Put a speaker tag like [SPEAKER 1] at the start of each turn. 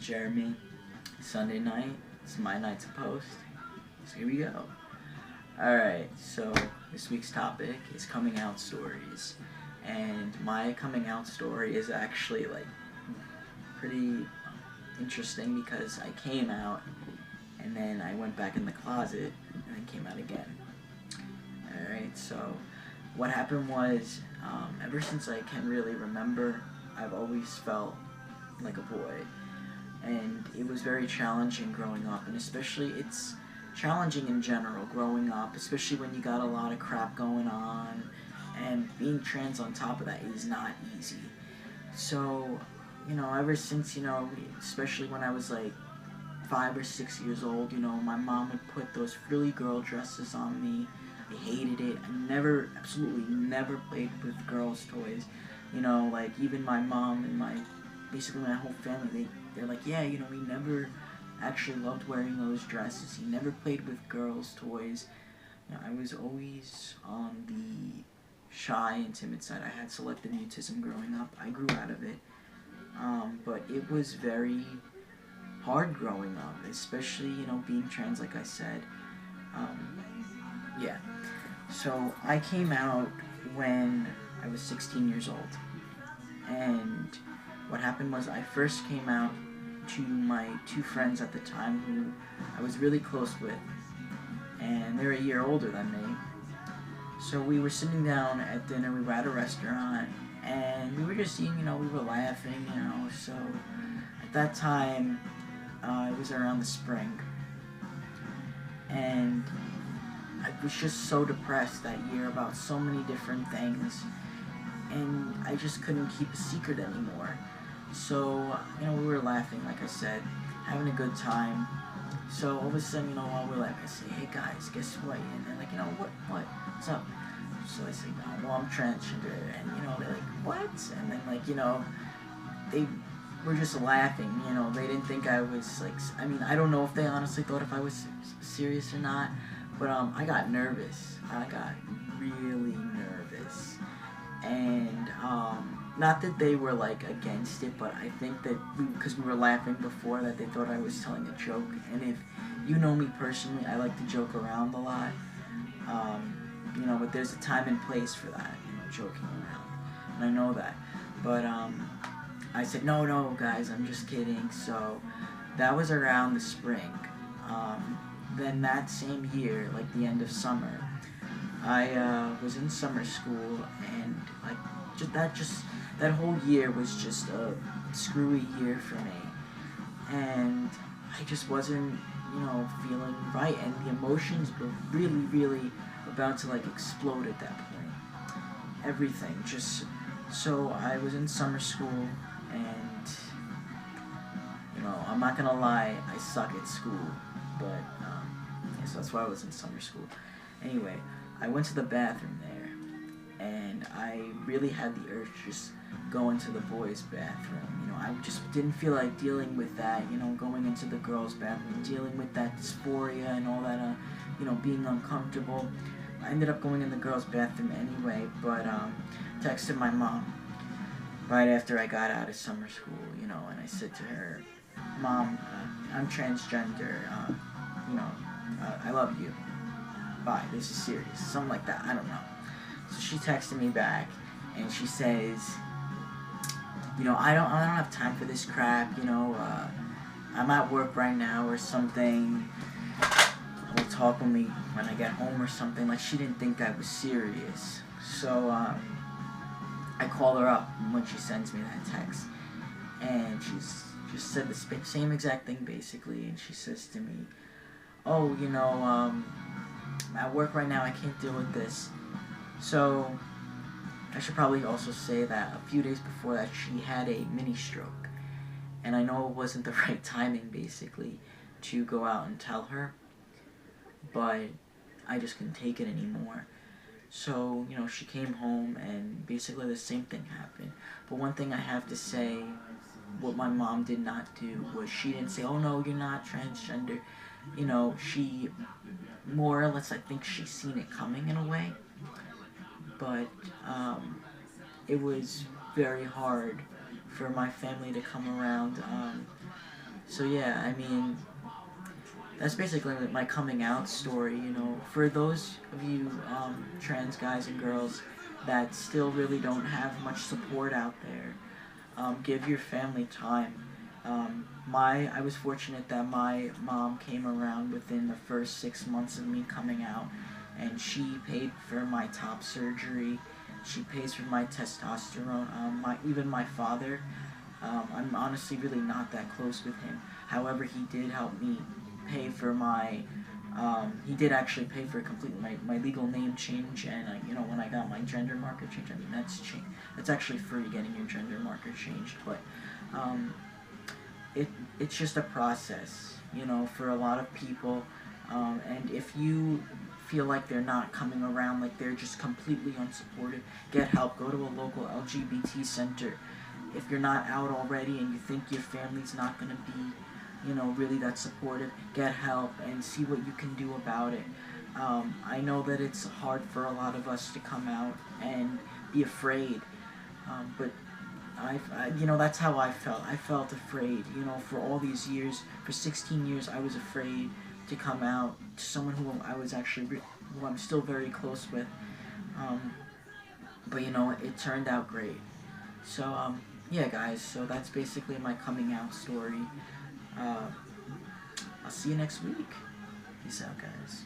[SPEAKER 1] Jeremy. Sunday night. It's my night to post. So here we go. Alright, so this week's topic is coming out stories. And my coming out story is actually like pretty interesting because I came out and then I went back in the closet and then came out again. Alright, so what happened was, ever since I can really remember, I've always felt like a boy. And it was very challenging growing up, and especially it's challenging in general growing up, especially when you got a lot of crap going on, and being trans on top of that is not easy. So, ever since, especially when I was like 5 or 6 years old, my mom would put those frilly girl dresses on me. I hated it. I absolutely never played with girls' toys. Like even my mom and basically my whole family, they're like, yeah, we never actually loved wearing those dresses. He never played with girls' toys. I was always on the shy and timid side. I had selective mutism growing up. I grew out of it. But it was very hard growing up, especially, being trans, like I said. Yeah. So I came out when I was 16 years old. And what happened was I first came out to my two friends at the time who I was really close with. And they're a year older than me. So we were sitting down at dinner, we were at a restaurant, and we were just eating, we were laughing, So at that time, it was around the spring. And I was just so depressed that year about so many different things. And I just couldn't keep a secret anymore. So, we were laughing, like I said, having a good time. So all of a sudden, while we're laughing, I say, hey guys, guess what? And they're like, what's up? So I say, no, well, I'm transgender. And, they're like, what? And then, they were just laughing, they didn't think I was, like, I don't know if they honestly thought if I was serious or not, but, I got nervous. I got really nervous. And, not that they were, like, against it, but I think that because we were laughing before, that they thought I was telling a joke. And if you know me personally, I like to joke around a lot. But there's a time and place for that, joking around. And I know that. But, I said, no, guys, I'm just kidding. So that was around the spring. Then that same year, like the end of summer, I was in summer school, and like that whole year was just a screwy year for me, and I just wasn't feeling right, and the emotions were really, really about to like explode at that point. Everything just so I was in summer school, and I'm not gonna lie, I suck at school, but yeah, so that's why I was in summer school. Anyway, I went to the bathroom there, and I really had the urge to just go into the boys' bathroom. I just didn't feel like dealing with that, going into the girls' bathroom, dealing with that dysphoria and all that, being uncomfortable. I ended up going in the girls' bathroom anyway, but texted my mom right after I got out of summer school, and I said to her, Mom, I'm transgender, I love you. Bye, this is serious. Something like that, I don't know. So she texted me back, and she says, I don't have time for this crap, I'm at work right now or something. We'll talk when I get home or something. Like, she didn't think I was serious. So, I call her up when she sends me that text, and she's just said the same exact thing basically, and she says to me, oh, I'm at work right now, I can't deal with this. So I should probably also say that a few days before that, she had a mini stroke, and I know it wasn't the right timing basically to go out and tell her, but I just couldn't take it anymore. So, she came home, and basically the same thing happened. But one thing I have to say, what my mom did not do was she didn't say, oh no, you're not transgender. She more or less, I think she's seen it coming in a way. But it was very hard for my family to come around. So yeah, I mean, that's basically my coming out story. For those of you trans guys and girls that still really don't have much support out there, give your family time. I was fortunate that my mom came around within the first 6 months of me coming out, and she paid for my top surgery. She pays for my testosterone. Even my father, I'm honestly really not that close with him. However, he did help me pay for my. He did actually pay for completely my legal name change, and when I got my gender marker change, I mean that's actually free, getting your gender marker changed, but um, it's just a process, for a lot of people, and if you feel like they're not coming around, like they're just completely unsupportive, get help. Go to a local LGBT center. If you're not out already and you think your family's not going to be, really that supportive, get help and see what you can do about it. I know that it's hard for a lot of us to come out and be afraid, but that's how I felt. I felt afraid, for all these years. For 16 years, I was afraid to come out to someone who I was actually, who I'm still very close with. Um, but it turned out great. So yeah, guys. So that's basically my coming out story. Uh, I'll see you next week. Peace out, guys.